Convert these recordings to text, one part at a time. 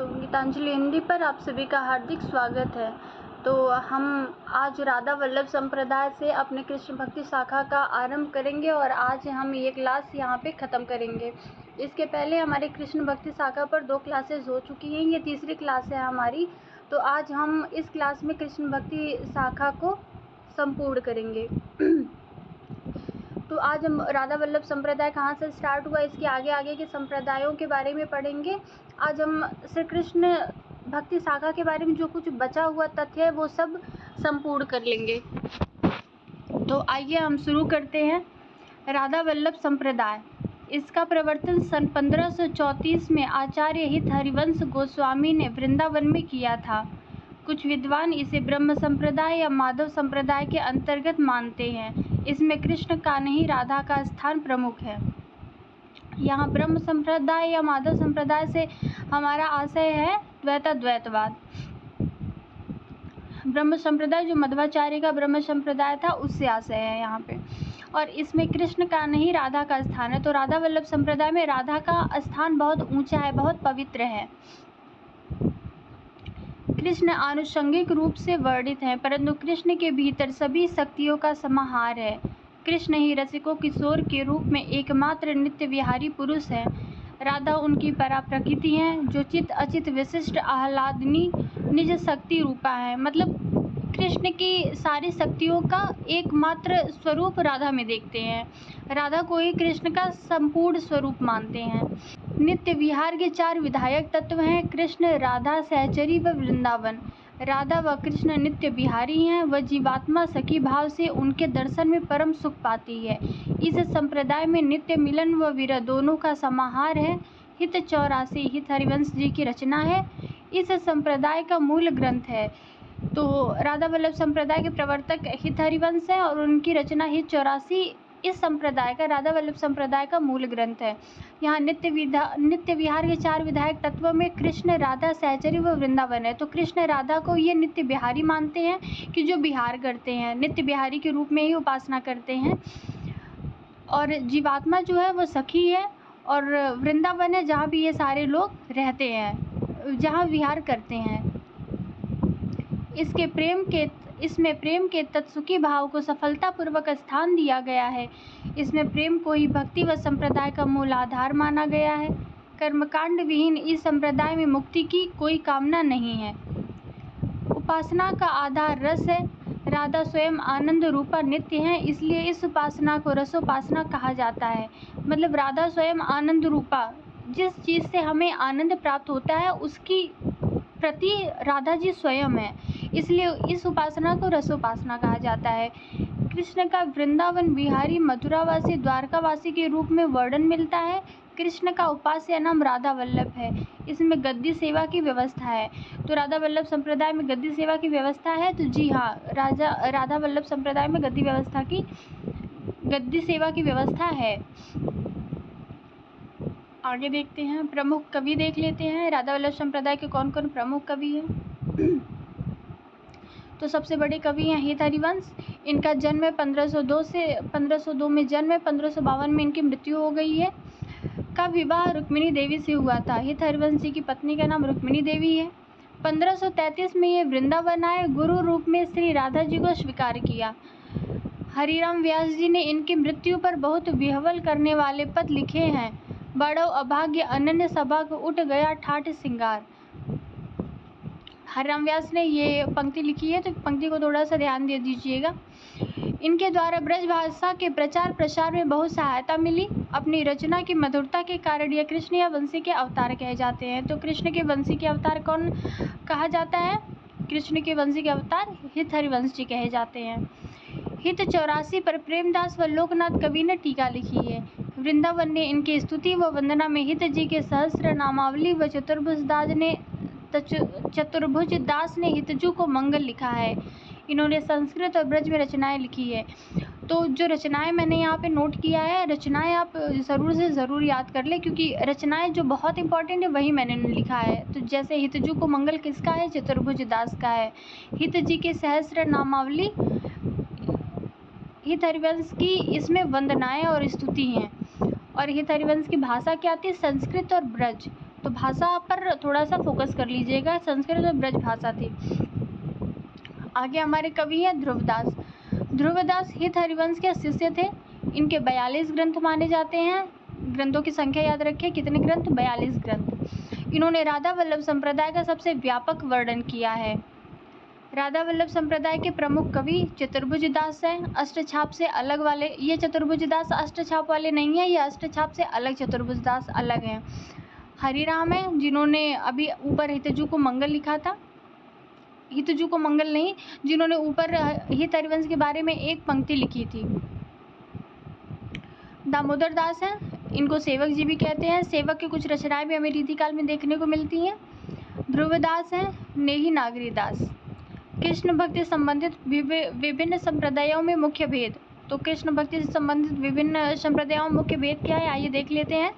तो गीतांजलि हिंदी पर आप सभी का हार्दिक स्वागत है। तो हम आज राधा वल्लभ संप्रदाय से अपने कृष्ण भक्ति शाखा का आरंभ करेंगे और आज हम ये क्लास यहाँ पे ख़त्म करेंगे। इसके पहले हमारी कृष्ण भक्ति शाखा पर 2 क्लासेस हो चुकी हैं, ये तीसरी क्लास है हमारी। तो आज हम इस क्लास में कृष्ण भक्ति शाखा को संपूर्ण करेंगे। तो आज हम राधा वल्लभ संप्रदाय कहाँ से स्टार्ट हुआ, इसके आगे के संप्रदायों के बारे में पढ़ेंगे। आज हम श्री कृष्ण भक्ति शाखा के बारे में जो कुछ बचा हुआ तथ्य है वो सब संपूर्ण कर लेंगे। तो आइए हम शुरू करते हैं। राधा वल्लभ संप्रदाय, इसका प्रवर्तन सन 1534 में आचार्य हित हरिवंश गोस्वामी ने वृंदावन में किया था। कुछ विद्वान इसे ब्रह्म संप्रदाय या माधव संप्रदाय के अंतर्गत मानते हैं। इसमें कृष्ण का नहीं राधा का स्थान प्रमुख है। यहाँ ब्रह्म संप्रदाय या माधव संप्रदाय से हमारा आशय है द्वैताद्वैतवाद। ब्रह्म संप्रदाय जो मध्वाचार्य का ब्रह्म संप्रदाय था उससे आशय है यहाँ पे। और इसमें कृष्ण का नहीं राधा का स्थान है। तो राधा वल्लभ संप्रदाय में राधा का स्थान बहुत ऊंचा है, बहुत पवित्र है। कृष्ण आनुषंगिक रूप से वर्णित हैं, परंतु कृष्ण के भीतर सभी शक्तियों का समाहार है। कृष्ण ही रसिको किशोर के रूप में एकमात्र नित्य विहारी पुरुष है। राधा उनकी परा प्रकृति हैं, जो चित अचित विशिष्ट आह्लादनी निज शक्ति रूपा है। मतलब कृष्ण की सारी शक्तियों का एकमात्र स्वरूप राधा में देखते हैं। राधा को ही कृष्ण का संपूर्ण स्वरूप मानते हैं। नित्य विहार के 4 विधायक तत्व हैं, कृष्ण, राधा, सहचरी व वृंदावन। राधा व कृष्ण नित्य विहारी हैं। वह जीवात्मा सखी भाव से उनके दर्शन में परम सुख पाती है। इस संप्रदाय में नित्य मिलन व विरह दोनों का समाहार है। हित 84 हित हरिवंश जी की रचना है। इस संप्रदाय का मूल ग्रंथ है। तो राधा वल्लभ संप्रदाय के प्रवर्तक हित हरिवंश है और उनकी रचना हित 84 इस संप्रदाय का राधा वल्लभ संप्रदाय का मूल ग्रंथ है। यहाँ नित्य विहार के 4 विधायक तत्वों में कृष्ण, राधा, सहचरी व वृंदावन है। तो कृष्ण राधा को ये नित्य विहारी मानते हैं कि जो विहार करते हैं, नित्य विहारी के रूप में ही उपासना करते हैं। और जीवात्मा जो है वो सखी है और वृंदावन है जहाँ भी ये सारे लोग रहते हैं, जहाँ विहार करते हैं। इसमें प्रेम के तत्सुखी भाव को सफलतापूर्वक स्थान दिया गया है। इसमें प्रेम को ही भक्ति व संप्रदाय का मूल आधार माना गया है। कर्मकांड विहीन इस संप्रदाय में मुक्ति की कोई कामना नहीं है। उपासना का आधार रस है। राधा स्वयं आनंद रूपा नित्य है, इसलिए इस उपासना को रसोपासना कहा जाता है। मतलब राधा स्वयं आनंद रूपा, जिस चीज़ से हमें आनंद प्राप्त होता है उसकी प्रति राधा जी स्वयं है, इसलिए इस उपासना को रसोपासना कहा जाता है। कृष्ण का वृंदावन विहारी, मथुरावासी, द्वारकावासी के रूप में वर्णन मिलता है। कृष्ण का उपास्य नाम राधा वल्लभ है। इसमें गद्दी सेवा की व्यवस्था है। तो राधा वल्लभ संप्रदाय में गद्दी सेवा की व्यवस्था है। तो जी हाँ, राधा वल्लभ संप्रदाय में गद्दी सेवा की व्यवस्था है। आगे देखते हैं, प्रमुख कवि देख लेते हैं। राधा वल्लभ संप्रदाय के कौन कौन प्रमुख कवि हैं। तो सबसे बड़े कवि हैं हित हरिवंश। इनका जन्म 1502 में जन्म है, 1552 में इनकी मृत्यु हो गई है। का विवाह रुक्मिणी देवी से हुआ था। हित हरिवंश जी की पत्नी का नाम रुक्मिणी देवी है। 1533 में ये वृंदावन आए, गुरु रूप में श्री राधा जी को स्वीकार किया। हरिराम व्यास जी ने इनकी मृत्यु पर बहुत विह्वल करने वाले पद लिखे हैं। बड़ो अभाग्य अनन्य सभा को उठ गया ठाठ सिंगार। हरिराम व्यास ने ये पंक्ति लिखी है, तो पंक्ति को थोड़ा सा ध्यान दे दीजिएगा। इनके द्वारा ब्रज भाषा के प्रचार प्रसार में बहुत सहायता मिली। अपनी रचना की मधुरता के कारण यह कृष्ण या वंशी के अवतार कहे जाते हैं। तो कृष्ण के वंशी के अवतार कौन कहा जाता है? कृष्ण के वंशी के अवतार हित हरिवंश जी कहे जाते हैं। हित 84 पर प्रेमदास व लोकनाथ कवि ने टीका लिखी है। वृंदावन ने इनकी स्तुति व वंदना में हित जी के सहस्र नामावली व चतुर्भुज दास ने हितजू को मंगल लिखा है। इन्होंने संस्कृत और ब्रज में रचनाएं लिखी है। तो जो रचनाएं मैंने यहाँ पे नोट किया है, रचनाएं आप ज़रूर से ज़रूर याद कर ले, क्योंकि रचनाएं जो बहुत इंपॉर्टेंट है वही मैंने लिखा है। तो जैसे हितजू को मंगल किसका है? चतुर्भुज दास का है। हित जी के सहस्र नामावली हित हरिवंश की, इसमें वंदनाएं और स्तुति हैं। और हित हरिवंश की भाषा क्या थी? संस्कृत और ब्रज। तो भाषा पर थोड़ा सा फोकस कर लीजिएगा, संस्कृत और ब्रज भाषा थी। आगे हमारे कवि हैं ध्रुवदास। ध्रुवदास हित हरिवंश के शिष्य थे। इनके 42 ग्रंथ माने जाते हैं। ग्रंथों की संख्या याद रखें, कितने ग्रंथ? 42 ग्रंथ। इन्होंने राधा वल्लभ संप्रदाय का सबसे व्यापक वर्णन किया है। राधा वल्लभ संप्रदाय के प्रमुख कवि चतुर्भुज दास हैं। अष्टछाप से अलग वाले, ये चतुर्भुज दास अष्टछाप वाले नहीं है, ये अष्टछाप से अलग चतुर्भुज दास अलग हैं। हरिराम है, जिन्होंने अभी ऊपर हितजू को मंगल लिखा था। हितजू को मंगल नहीं, जिन्होंने ऊपर हित हरिवंश के बारे में एक पंक्ति लिखी थी। दामोदर दास हैं, इनको सेवक जी भी कहते हैं। सेवक की कुछ रचनाएं भी हमें रीतिकाल में देखने को मिलती हैं। ध्रुवदास हैं, नेही नागरी दास। कृष्ण भक्ति संबंधित विभिन्न संप्रदायों में मुख्य भेद। तो कृष्ण भक्ति से संबंधित विभिन्न संप्रदायों में मुख्य भेद क्या है, आइए देख लेते हैं।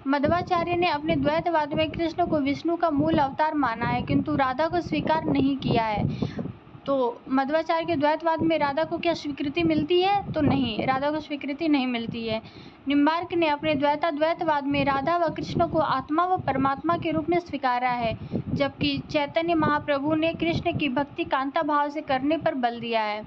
मध्वाचार्य ने अपने द्वैतवाद में कृष्ण को विष्णु का मूल अवतार माना है, किंतु राधा को स्वीकार नहीं किया है। तो मध्वाचार्य के द्वैतवाद में राधा को क्या स्वीकृति मिलती है? तो नहीं, राधा को स्वीकृति नहीं मिलती है। निम्बार्क ने अपने द्वैतवाद में राधा व कृष्ण को आत्मा व परमात्मा के रूप में स्वीकारा है, जबकि चैतन्य महाप्रभु ने कृष्ण की भक्ति कांता भाव से करने पर बल दिया है।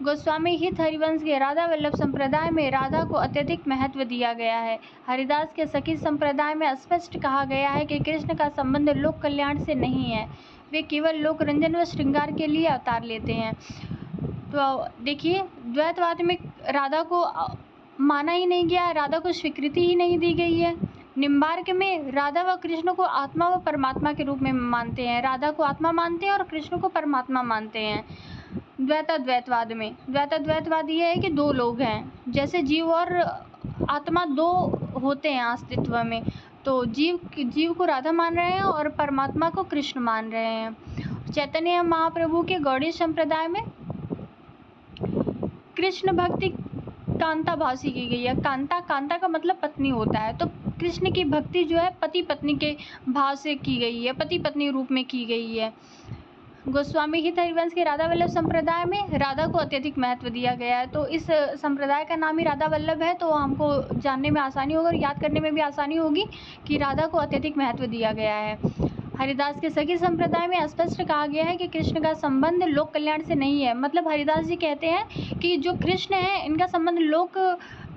गोस्वामी हित हरिवंश के राधा वल्लभ संप्रदाय में राधा को अत्यधिक महत्व दिया गया है। हरिदास के सखी संप्रदाय में स्पष्ट कहा गया है कि कृष्ण का संबंध लोक कल्याण से नहीं है, वे केवल लोक रंजन व श्रृंगार के लिए अवतार लेते हैं। तो देखिए, द्वैतवाद में राधा को माना ही नहीं गया, राधा को स्वीकृति ही नहीं दी गई है। निम्बार्क में राधा व कृष्ण को आत्मा व परमात्मा के रूप में मानते हैं, राधा को आत्मा मानते हैं और कृष्ण को परमात्मा मानते हैं। द्वैतवाद ये है कि दो लोग हैं, जैसे जीव और आत्मा दो होते हैं अस्तित्व में। तो जीव को राधा मान रहे हैं और परमात्मा को कृष्ण मान रहे हैं। चैतन्य महाप्रभु के गौड़ीय संप्रदाय में कृष्ण भक्ति कांता भाव की गई है। कांता का मतलब पत्नी होता है, तो कृष्ण की भक्ति जो है पति पत्नी के भाव से की गई है, पति पत्नी रूप में की गई है। गोस्वामी हित हरिवंश के राधा वल्लभ संप्रदाय में राधा को अत्यधिक महत्व दिया गया है। तो इस संप्रदाय का नाम ही राधा वल्लभ है, तो हमको जानने में आसानी होगी और याद करने में भी आसानी होगी कि राधा को अत्यधिक महत्व दिया गया है। हरिदास के सखी संप्रदाय में स्पष्ट कहा गया है कि कृष्ण का संबंध लोक कल्याण से नहीं है। मतलब हरिदास जी कहते हैं कि जो कृष्ण है, इनका संबंध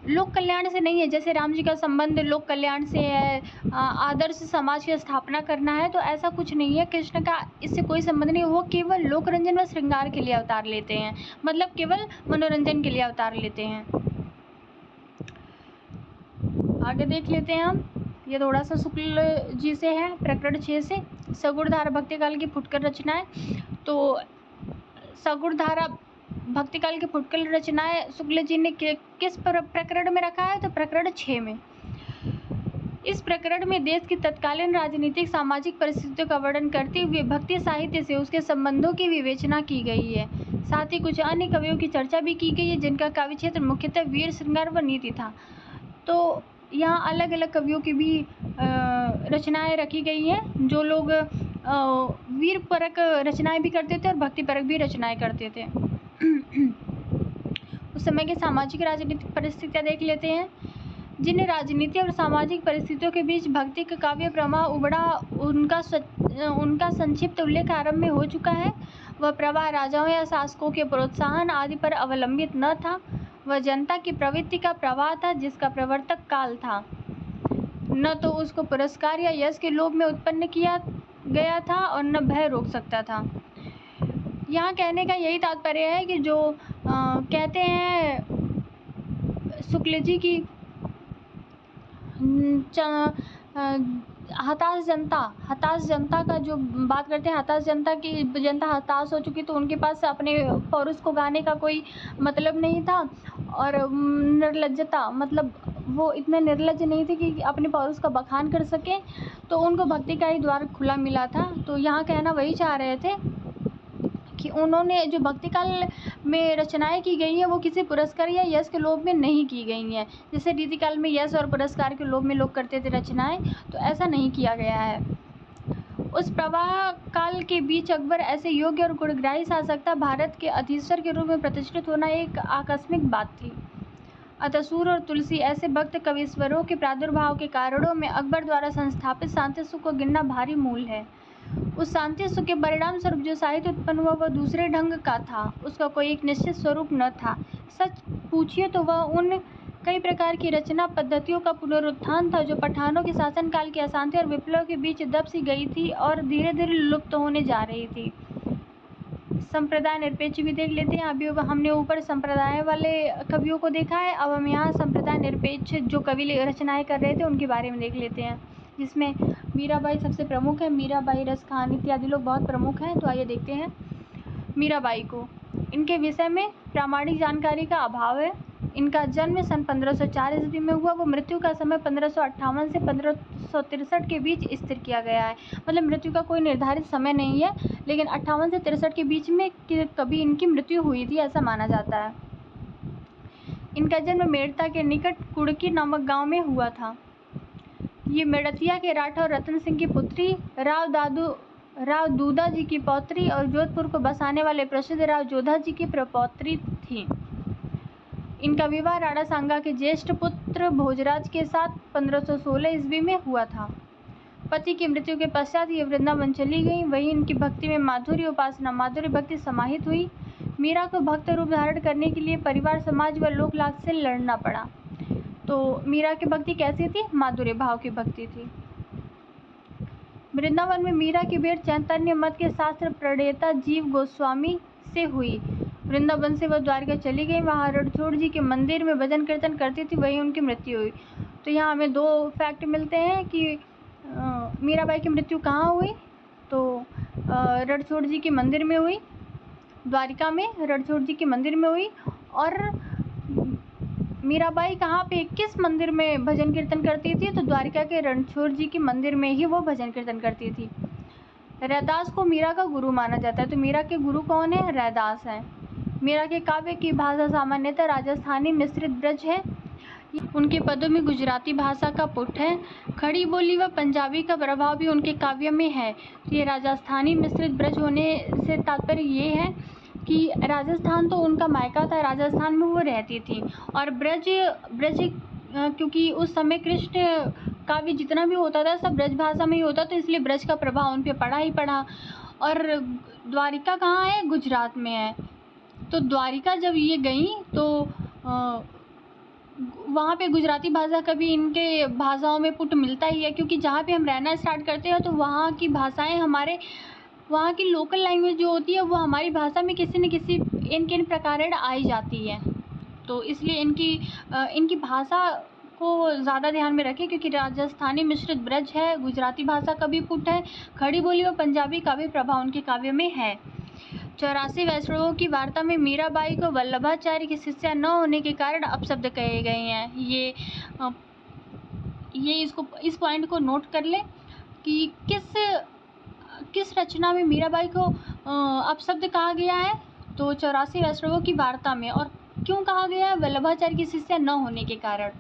लोक कल्याण से नहीं है। जैसे राम जी का संबंध लोक कल्याण से है, आदर्श समाज की स्थापना करना है, तो ऐसा कुछ नहीं है। कृष्ण का इससे कोई संबंध नहीं, वो केवल लोक रंजन व श्रृंगार के लिए अवतार लेते हैं, मतलब केवल मनोरंजन के लिए अवतार लेते हैं। आगे देख लेते हैं हम, ये थोड़ा सा शुक्ल जी से है, प्रकरण 6 से। सगुणधारा भक्तिकाल की फुटकर रचनाएं। तो सगुणधारा भक्तिकाल की फुटकर रचनाएं शुक्ल जी ने किस प्रकरण में रखा है? तो प्रकरण 6 में। इस प्रकरण में देश की तत्कालीन राजनीतिक सामाजिक परिस्थितियों का वर्णन करते हुए भक्ति साहित्य से उसके संबंधों की विवेचना की गई है। साथ ही कुछ अन्य कवियों की चर्चा भी की गई है, जिनका काव्य क्षेत्र मुख्यतः वीर, श्रृंगार व नीति था। तो यहाँ अलग अलग कवियों की भी रचनाएं रखी गई हैं, जो लोग वीर परक रचनाएं भी करते थे और भक्ति परक भी रचनाएं करते थे। उस समय की सामाजिक राजनीतिक परिस्थितियाँ देख लेते हैं। जिन राजनीतिक और सामाजिक परिस्थितियों के बीच भक्ति का काव्य प्रवाह उबड़ा, उनका संक्षिप्त उल्लेख आरंभ में हो चुका है। वह प्रवाह राजाओं या शासकों के प्रोत्साहन आदि पर अवलंबित न था, वह जनता की प्रवृत्ति का प्रवाह था, जिसका प्रवर्तक काल था। न तो उसको पुरस्कार या यश के लोभ में उत्पन्न किया गया था और न भय रोक सकता था। यहाँ कहने का यही तात्पर्य है कि जो कहते हैं शुक्ल जी की हताश जनता का जो बात करते हैं, हताश जनता की जनता हताश हो चुकी, तो उनके पास अपने पौरुष को गाने का कोई मतलब नहीं था। और निर्लज्जता, मतलब वो इतने निर्लज्ज नहीं थे कि अपने पौरुष का बखान कर सके, तो उनको भक्ति का ही द्वार खुला मिला था। तो यहाँ कहना वही चाह रहे थे कि उन्होंने जो भक्ति काल में रचनाएं की गई हैं, वो किसी पुरस्कार या यश के लोभ में नहीं की गई हैं। जैसे रीति काल में यश और पुरस्कार के लोभ में लोग करते थे रचनाएं, तो ऐसा नहीं किया गया है। उस प्रवाह काल के बीच अकबर ऐसे योग्य और गुणग्राही शासक था, भारत के अधीश्वर के रूप में प्रतिष्ठित होना एक आकस्मिक बात थी। अतः सूर और तुलसी ऐसे भक्त कवीश्वरों के प्रादुर्भाव के कारणों में अकबर द्वारा संस्थापित शांति सुख को गिनना भारी मूल है। उस शांति सुख के परिणाम स्वरूप जो साहित्य उत्पन्न हुआ वह दूसरे ढंग का था, उसका कोई एक निश्चित स्वरूप न था। सच पूछिए तो वह उन कई प्रकार की रचना पद्धतियों का पुनरुत्थान था जो पठानों के शासनकाल की अशांति और विप्लव के बीच दब सी गई थी और धीरे धीरे लुप्त होने जा रही थी। संप्रदाय निरपेक्ष भी देख लेते हैं। अभी हमने ऊपर संप्रदाय वाले कवियों को देखा है, अब हम यहाँ संप्रदाय निरपेक्ष जो कवि रचनाएं कर रहे थे उनके बारे में देख लेते हैं, जिसमें मीराबाई सबसे प्रमुख है। मीराबाई, रस खान इत्यादि लोग बहुत प्रमुख हैं। तो आइए देखते हैं मीराबाई को। इनके विषय में प्रामाणिक जानकारी का अभाव है। इनका जन्म सन 1504 ईस्वी में हुआ। वो मृत्यु का समय 1558 से 1563 के बीच स्थिर किया गया है। मतलब मृत्यु का कोई निर्धारित समय नहीं है, लेकिन 58 से 63 के बीच में कभी इनकी मृत्यु हुई थी ऐसा माना जाता है। इनका जन्म मेड़ता के निकट कुड़की नामक गांव में हुआ था। ये मेड़तिया के राठौर रतन सिंह की पुत्री, राव दूधा जी की पौत्री और जोधपुर को बसाने वाले प्रसिद्ध राव जोधा जी की प्रपौत्री थी। इनका विवाह राणा सांगा के ज्येष्ठ पुत्र भोजराज के साथ 1516 ईस्वी में हुआ था। पति की मृत्यु के पश्चात ये वृंदावन चली गई। वहीं इनकी भक्ति में माधुर्य उपासना, माधुर्य भक्ति समाहित हुई। मीरा को भक्त रूप धारण करने के लिए परिवार, समाज व लोकलाज से लड़ना पड़ा। तो मीरा की भक्ति कैसी थी? माधुर्य भाव की भक्ति थी। वृंदावन में मीरा की भेंट चैतन्य मत के शास्त्र प्रणेता जीव गोस्वामी से हुई। वृंदावन से वह द्वारका चली गई। वहाँ रणछोड़ जी के मंदिर में भजन कीर्तन करती थी, वहीं उनकी मृत्यु हुई। तो यहाँ हमें दो फैक्ट मिलते हैं कि मीराबाई की मृत्यु कहाँ हुई। तो रणछोड़ जी के मंदिर में हुई, द्वारिका में रणछोड़ जी के मंदिर में हुई। और मीराबाई कहाँ पे, किस मंदिर में भजन कीर्तन करती थी? तो द्वारिका के रणछोड़ जी के मंदिर में ही वो भजन कीर्तन करती थी। रैदास को मीरा का गुरु माना जाता है। तो मीरा के गुरु कौन है? रैदास हैं। मीरा के काव्य की भाषा सामान्यतः राजस्थानी मिश्रित ब्रज है। उनके पदों में गुजराती भाषा का पुट है। खड़ी बोली व पंजाबी का प्रभाव भी उनके काव्य में है। तो ये राजस्थानी मिश्रित ब्रज होने से तात्पर्य ये है कि राजस्थान तो उनका मायका था, राजस्थान में वो रहती थी। और ब्रज क्योंकि उस समय कृष्ण काव्य जितना भी होता था सब ब्रज भाषा में ही होता, तो इसलिए ब्रज का प्रभाव उन पर पड़ा ही पड़ा। और द्वारिका कहाँ है? गुजरात में है। तो द्वारिका जब ये गई तो वहाँ पे गुजराती भाषा का भी इनके भाषाओं में पुट मिलता ही है, क्योंकि जहाँ पे हम रहना स्टार्ट करते हैं तो वहाँ की भाषाएं, हमारे वहाँ की लोकल लैंग्वेज जो होती है वो हमारी भाषा में किसी न किसी इन प्रकार आई जाती है। तो इसलिए इनकी भाषा को ज़्यादा ध्यान में रखें, क्योंकि राजस्थानी मिश्रित ब्रज है, गुजराती भाषा का भी पुट है, खड़ी बोली और पंजाबी का भी प्रभाव उनके काव्य में है। 84 वैष्णवों की वार्ता में मीराबाई को वल्लभाचार्य की शिष्या न होने के कारण अपशब्द कहे गए हैं। ये इस पॉइंट को नोट कर ले कि किस रचना में मीराबाई को अपशब्द कहा गया है। तो 84 वैष्णवों की वार्ता में। और क्यों कहा गया है? वल्लभाचार्य की शिष्या न होने के कारण।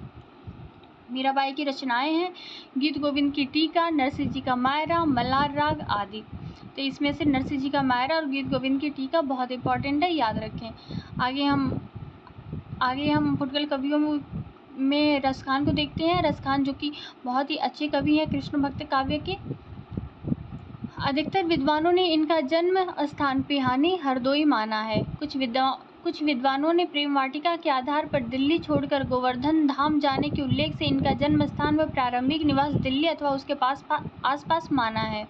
मीराबाई की रचनाएं हैं गीत गोविंद की टीका, नरसिंह जी का मायरा, मल्हार राग आदि। तो इसमें से नरसिंह जी का मायरा और गीत गोविंद की टीका बहुत इंपॉर्टेंट है, याद रखें। आगे हम फुटकल कवियों में रस खान को देखते हैं। रस खान जो कि बहुत ही अच्छे कवि हैं कृष्ण भक्त काव्य के। अधिकतर विद्वानों ने इनका जन्म स्थान पिहानी हरदोई माना है। कुछ विद्वानों ने प्रेम वाटिका के आधार पर दिल्ली छोड़कर गोवर्धन धाम जाने के उल्लेख से इनका जन्म स्थान व प्रारंभिक निवास दिल्ली अथवा उसके आसपास माना है।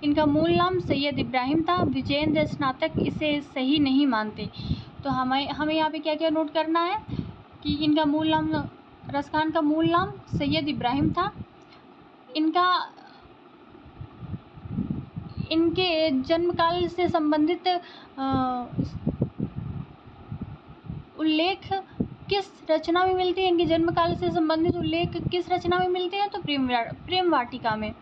इनका मूल नाम सैयद इब्राहिम था। विजयेंद्र स्नातक इसे सही नहीं मानते। तो हमें यहाँ पे क्या क्या नोट करना है कि इनका मूल नाम, रस खान का मूल नाम सैयद इब्राहिम था। इनके जन्मकाल से संबंधित उल्लेख किस रचना में मिलते हैं? इनके जन्मकाल से संबंधित उल्लेख किस रचना में मिलते हैं? तो प्रेम वाटिका में।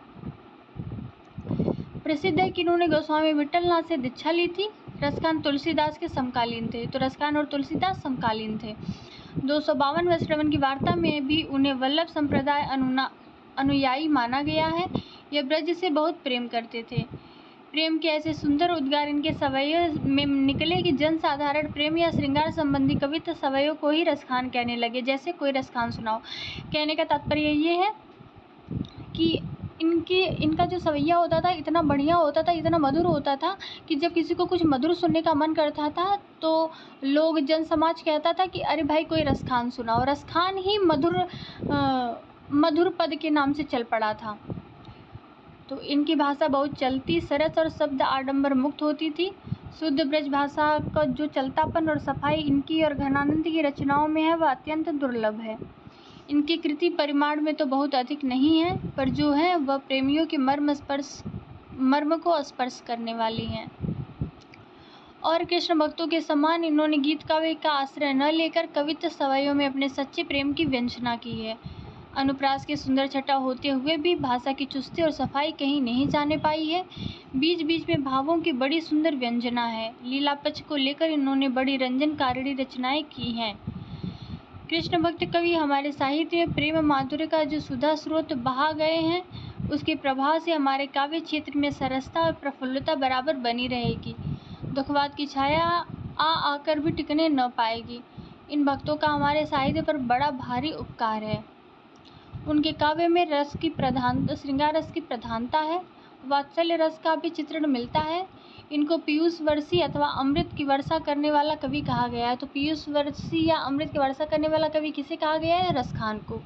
प्रसिद्ध है कि उन्होंने गोस्वामी विट्ठलनाथ से दीक्षा ली थी। रसखान तुलसीदास के समकालीन थे। तो रसखान और तुलसीदास समकालीन थे। 252 वैष्णवन की वार्ता में भी उन्हें वल्लभ संप्रदाय अनुयायी माना गया है। यह ब्रज से बहुत प्रेम करते थे। प्रेम के ऐसे सुंदर उद्गार इनके सवैयों में निकले कि जन साधारण प्रेम या श्रृंगार संबंधी कविता सवैयों को ही रसखान कहने लगे, जैसे कोई रसखान सुनाओ। कहने का तात्पर्य ये है कि इनका जो सवैया होता था इतना बढ़िया होता था, इतना मधुर होता था कि जब किसी को कुछ मधुर सुनने का मन करता था तो लोग जन समाज कहता था कि अरे भाई कोई रसखान सुनाओ। रसखान ही मधुर पद के नाम से चल पड़ा था। तो इनकी भाषा बहुत चलती, सरस और शब्द आडंबर मुक्त होती थी। शुद्ध ब्रज भाषा का जो चलतापन और सफाई इनकी और घनानंद की रचनाओं में है वह अत्यंत दुर्लभ है। इनकी कृति परिमाण में तो बहुत अधिक नहीं है, पर जो है वह प्रेमियों के मर्म को स्पर्श करने वाली हैं। और कृष्ण भक्तों के समान इन्होंने गीत काव्य का आश्रय न लेकर कवित्व सवैयों में अपने सच्चे प्रेम की व्यंजना की है। अनुप्रास की सुंदर छटा होते हुए भी भाषा की चुस्ती और सफाई कहीं नहीं जाने पाई है। बीच बीच में भावों की बड़ी सुंदर व्यंजना है। लीला पक्ष को लेकर इन्होंने बड़ी रंजनकारिणी रचनाएं की हैं। कृष्ण भक्त कवि हमारे साहित्य में प्रेम माधुर्य का जो सुधा स्रोत बहा गए हैं, उसके प्रभाव से हमारे काव्य क्षेत्र में सरसता और प्रफुल्लता बराबर बनी रहेगी। दुखवाद की छाया आकर भी टिकने न पाएगी। इन भक्तों का हमारे साहित्य पर बड़ा भारी उपकार है। उनके काव्य में श्रृंगार रस की प्रधानता है। वात्सल्य रस का भी चित्रण मिलता है। इनको पीयूष वर्षी अथवा अमृत की वर्षा करने वाला कवि कहा गया है। तो पीयूष वर्षी या अमृत की वर्षा करने वाला कवि किसे कहा गया है? रसखान को।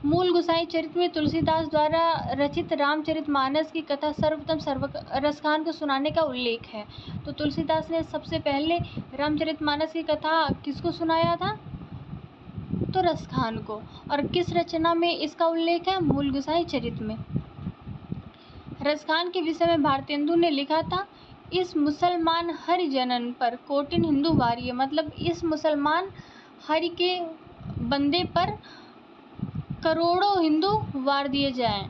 मूल गोसाई चरित्र में तुलसीदास द्वारा रचित रामचरितमानस की कथा सर्वप्रथम रसखान को सुनाने का उल्लेख है। तो तुलसीदास ने सबसे पहले रामचरितमानस की कथा किसको सुनाया था? तो रसखान को। और किस रचना में इसका उल्लेख है? मूल गोसाई चरित्र में। रसखान के विषय में भारतेंदु ने लिखा था, इस मुसलमान हरि जनन पर कोटिन हिंदू वारिय, मतलब इस मुसलमान हरि के बंदे पर करोड़ों हिंदू वार दिए जाएं।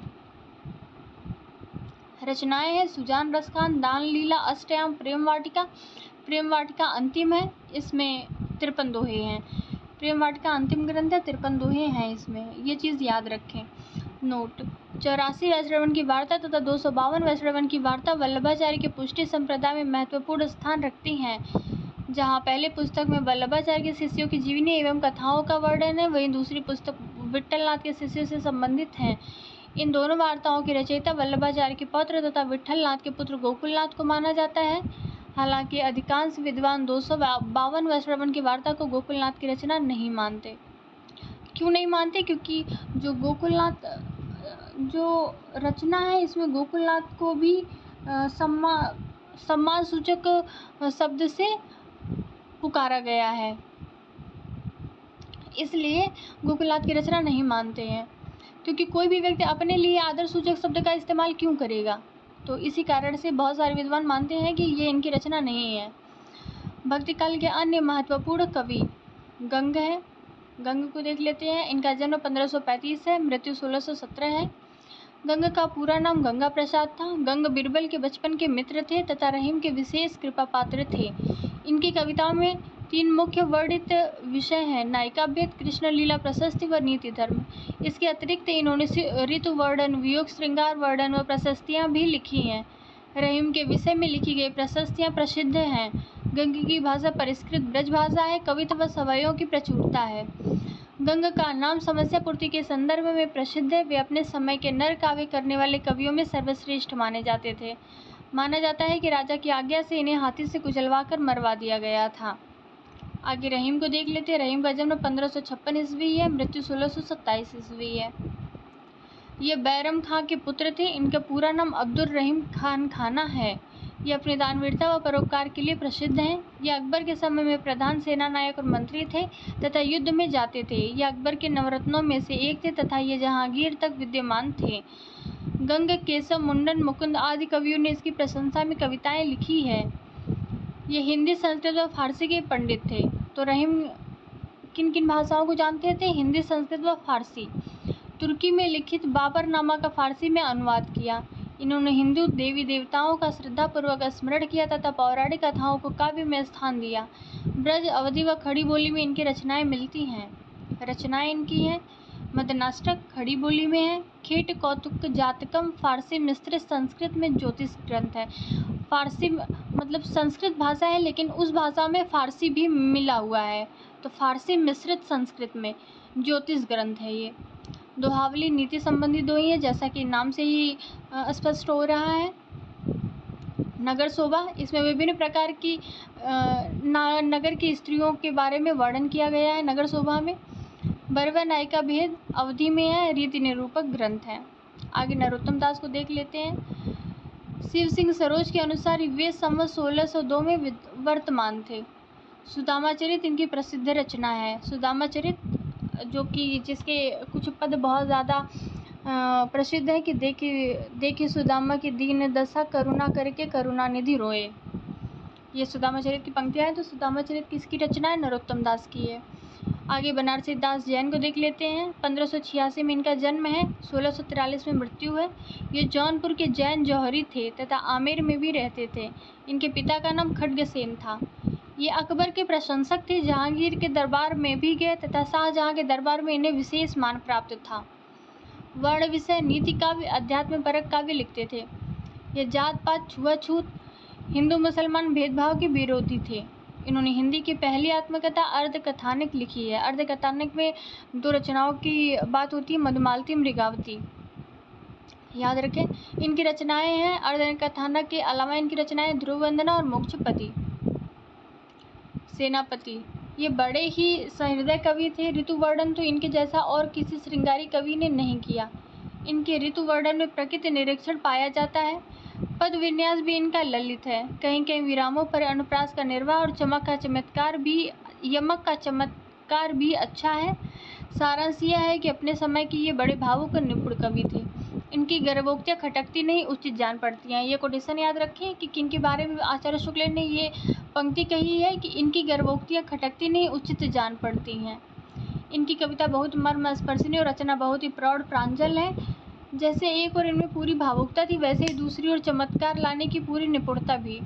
रचनाएं हैं सुजान रसखान, दान लीला, अष्टयाम, प्रेम वाटिका अंतिम है। इसमें 53 दोहे हैं। प्रेम वाटिका अंतिम ग्रंथ है, 53 दोहे हैं इसमें, ये चीज़ याद रखें। नोट: 84 वैश्रवण की वार्ता तथा 252 वैश्रवण की वार्ता वल्लभाचार्य के पुष्टि संप्रदाय में महत्वपूर्ण स्थान रखती हैं। जहाँ पहले पुस्तक में वल्लभाचार्य के शिष्यों की जीवनी एवं कथाओं का वर्णन है, वहीं दूसरी पुस्तक विट्ठलनाथ के शिष्यों से संबंधित है। इन दोनों वार्ताओं के रचयिता वल्लभाचार्य के पौत्र तथा विट्ठलनाथ के पुत्र गोकुलनाथ को माना जाता है। हालांकि अधिकांश विद्वान 252 वैश्रवण की वार्ता को गोकुलनाथ की रचना नहीं मानते। क्यों नहीं मानते? क्योंकि जो गोकुलनाथ जो रचना है इसमें गोकुलनाथ को भी सम्मान सूचक शब्द से पुकारा गया है, इसलिए गोकुलनाथ की रचना नहीं मानते हैं। क्योंकि कोई भी व्यक्ति अपने लिए आदर सूचक शब्द का इस्तेमाल क्यों करेगा? तो इसी कारण से बहुत सारे विद्वान मानते हैं कि ये इनकी रचना नहीं है। भक्ति काल के अन्य महत्वपूर्ण कवि गंग है। गंग को देख लेते हैं। इनका जन्म 1535 है, मृत्यु 1617 है। गंग का पूरा नाम गंगा प्रसाद था। गंग बीरबल के बचपन के मित्र थे तथा रहीम के विशेष कृपा पात्र थे। इनकी कविताओं में 3 मुख्य वर्णित विषय हैं: नायिका भेद, कृष्ण लीला प्रशस्ति व नीति धर्म। इसके अतिरिक्त इन्होंने ऋतु वर्णन, वियोग श्रृंगार वर्णन व प्रशस्तियाँ भी लिखी हैं। रहीम के विषय में लिखी गई प्रशस्तियाँ प्रसिद्ध हैं। गंग की भाषा परिष्कृत ब्रज भाषा है। कवित्व व सवैयों की प्रचुरता है। गंग का नाम समस्या पूर्ति के संदर्भ में प्रसिद्ध है। वे अपने समय के नर काव्य करने वाले कवियों में सर्वश्रेष्ठ माने जाते थे। माना जाता है कि राजा की आज्ञा से इन्हें हाथी से कुचलवाकर मरवा दिया गया था। आगे रहीम को देख लेते हैं। रहीम का जन्म 1556 ईस्वी है, मृत्यु 1627 ईस्वी है। ये बैरम खां के पुत्र थे। इनका पूरा नाम अब्दुल रहीम खान खाना है। ये अपनी दानवीरता व परोपकार के लिए प्रसिद्ध हैं। ये अकबर के समय में प्रधान सेना नायक और मंत्री थे तथा युद्ध में जाते थे। ये अकबर के नवरत्नों में से एक थे तथा ये जहांगीर तक विद्यमान थे। गंग, केशव, मुंडन, मुकुंद आदि कवियों ने इसकी प्रशंसा में कविताएं लिखी है। ये हिंदी, संस्कृत व फारसी के पंडित थे। तो रहीम किन किन भाषाओं को जानते थे? हिंदी, संस्कृत व फारसी। तुर्की में लिखित बाबरनामा का फारसी में अनुवाद किया। इन्होंने हिंदू देवी देवताओं का श्रद्धापूर्वक स्मरण किया तथा पौराणिक कथाओं को काव्य में स्थान दिया। ब्रज, अवधी व खड़ी बोली में इनकी रचनाएं मिलती हैं। रचनाएं इनकी हैं: मदनाष्टक खड़ी बोली में है। खेट कौतुक जातकम फारसी मिश्रित संस्कृत में ज्योतिष ग्रंथ है। फारसी मतलब संस्कृत भाषा है, लेकिन उस भाषा में फारसी भी मिला हुआ है, तो फारसी मिश्रित संस्कृत में ज्योतिष ग्रंथ है ये। दोहावली नीति संबंधी दोही है, जैसा कि नाम से ही स्पष्ट हो रहा है। नगर शोभा, इसमें विभिन्न प्रकार की नगर की स्त्रियों के बारे में वर्णन किया गया है नगर शोभा में। बरवा नायिका भेद अवधि में है, रीति निरूपक ग्रंथ है। आगे नरोत्तम दास को देख लेते हैं। शिव सिंह सरोज के अनुसार वे संवत 1602 में वर्तमान थे। सुदामा चरित इनकी प्रसिद्ध रचना है। सुदामा चरित जो कि जिसके कुछ पद बहुत ज़्यादा प्रसिद्ध है कि देखी सुदामा की दीन दशा, करुणा करके करुणानिधि रोए। ये सुदामा चरित की पंक्तियाँ हैं। तो सुदामा चरित किसकी रचना है? नरोत्तम दास की है। आगे बनारसी दास जैन को देख लेते हैं। 1586 में इनका जन्म है, 1643 में मृत्यु है। ये जौनपुर के जैन जौहरी थे तथा आमेर में भी रहते थे। इनके पिता का नाम खड्गसेन था। ये अकबर के प्रशंसक थे, जहांगीर के दरबार में भी गए तथा शाहजहां के दरबार में इन्हें विशेष मान प्राप्त था। वर्ण विषय, नीति काव्य, अध्यात्म परक काव्य लिखते थे। ये जात पात, छुआछूत, हिंदू मुसलमान भेदभाव के विरोधी थे। इन्होंने हिंदी की पहली आत्मकथा अर्धकथानक लिखी है। अर्धकथानक में 2 रचनाओं की बात होती है, मधुमालती, मृगावती, याद रखें। इनकी रचनाएं हैं अर्धकथानक के अलावा इनकी रचनाएं ध्रुव वंदना और मोक्षपति, सेनापति। ये बड़े ही सहृदय कवि थे। ऋतु वर्णन तो इनके जैसा और किसी श्रृंगारी कवि ने नहीं किया। इनके ऋतु वर्णन में प्रकृति निरीक्षण पाया जाता है। पद विन्यास भी इनका ललित है। कहीं कहीं विरामों पर अनुप्रास का निर्वाह और यमक का चमत्कार भी अच्छा है। सारांश यह है कि अपने समय की ये बड़े भावुक और निपुण कवि थे। इनकी गर्भोक्तियाँ खटकती नहीं, उचित जान पड़ती हैं। ये कोटेशन याद रखें कि किन के बारे में आचार्य शुक्ल ने ये पंक्ति कही है कि इनकी गर्भोक्तियाँ खटकती नहीं, उचित जान पड़ती हैं। इनकी कविता बहुत मर्मस्पर्शिनी और रचना बहुत ही प्रौढ़ प्रांजल है। जैसे एक और इनमें पूरी भावुकता थी, वैसे ही दूसरी ओर चमत्कार लाने की पूरी निपुणता भी।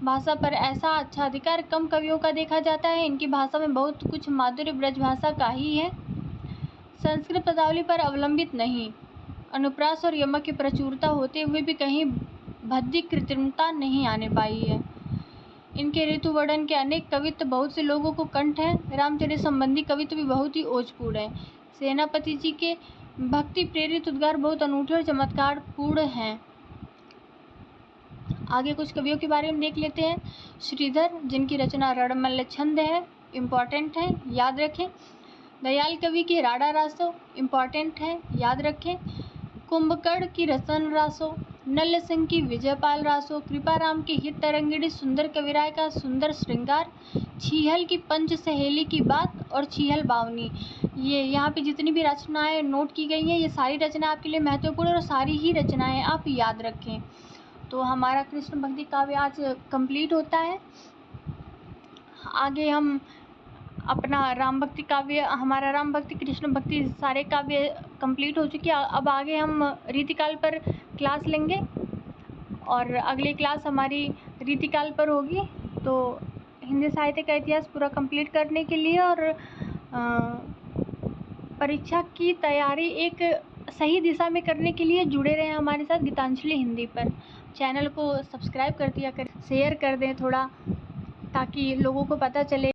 भाषा पर ऐसा अच्छा अधिकार कम कवियों का देखा जाता है। इनकी भाषा में बहुत कुछ माधुर्य ब्रजभाषा का ही है, संस्कृत पदावली पर अवलंबित नहीं। अनुप्रास और यमक की प्रचुरता होते हुए भी कहीं भद्दी कृत्रिमता नहीं आने पाई है। इनके ऋतु वर्णन के अनेक कवित्व बहुत से लोगों को कंठ हैं। रामचरित संबंधी कवित्व भी बहुत ही ओजपूर्ण है। सेनापति जी के भक्ति प्रेरित उद्गार बहुत अनूठे और चमत्कार पूर्ण हैं। आगे कुछ कवियों के बारे में देख लेते हैं। श्रीधर, जिनकी रचना रणमल्ल छंद है, इम्पॉर्टेंट है, याद रखें। दयाल कवि की राड़ा रासो, इम्पॉर्टेंट है, याद रखें। कुंभकर्ण की रसन रासो, नल्ल सिंह की विजयपाल रासो, कृपाराम की हित तरंगिणी, सुंदर कविराय का सुंदर श्रृंगार, छीहल की पंच सहेली की बात और छीहल बावनी। ये यहाँ पे जितनी भी रचनाएं नोट की गई हैं, ये सारी रचनाएं आपके लिए महत्वपूर्ण और सारी ही रचनाएं आप याद रखें। तो हमारा कृष्ण भक्ति काव्य आज कंप्लीट होता है। आगे हम अपना राम भक्ति काव्य, हमारा राम भक्ति कृष्ण भक्ति सारे काव्य कंप्लीट हो चुकी है। अब आगे हम रीतिकाल पर क्लास लेंगे और अगली क्लास हमारी रीतिकाल पर होगी। तो हिंदी साहित्य का इतिहास पूरा कंप्लीट करने के लिए और परीक्षा की तैयारी एक सही दिशा में करने के लिए जुड़े रहें हमारे साथ गीतांजलि हिंदी पर। चैनल को सब्सक्राइब कर दिया कर, शेयर कर दें थोड़ा, ताकि लोगों को पता चले।